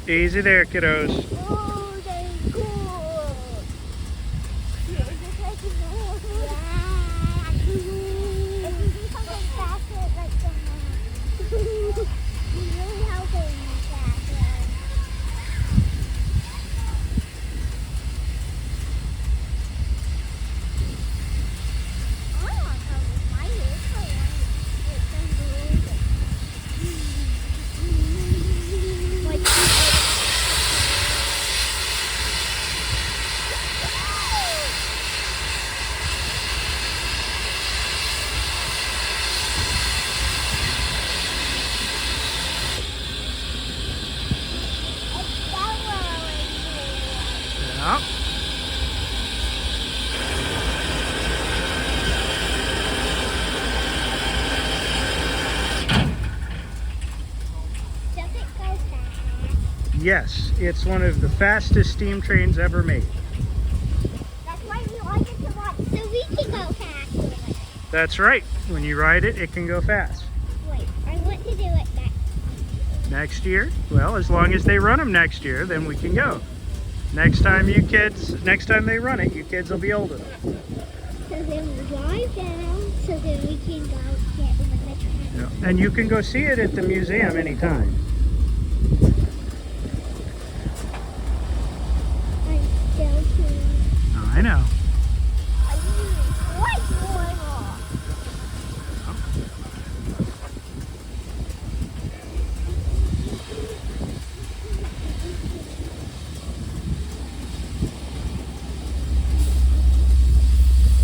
Easy there, kiddos. Oh, that's cool. Yeah. If you do something faster, like you really helping me faster. I want to come with my hair color. Yeah. Does it go fast? Yes, it's one of the fastest steam trains ever made. That's why we like it to watch, so we can go faster. That's right. When you ride it, it can go fast. Wait, I want to do it Next year? Well, as long as they run them next year, then we can go. Next time they run it, you kids will be old enough. So then we'll drive down, so then we can go get them in the train. Yeah. And you can go see it at the museum anytime. I'm still too. Oh, I know. What's going on?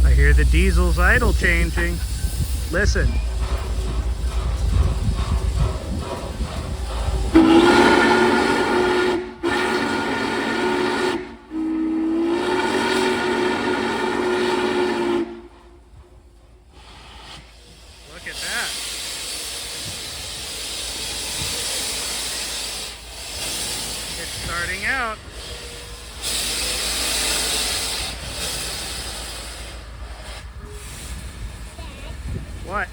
I hear the diesel's idle changing. Listen. Look at that. It's starting out. Dad, What?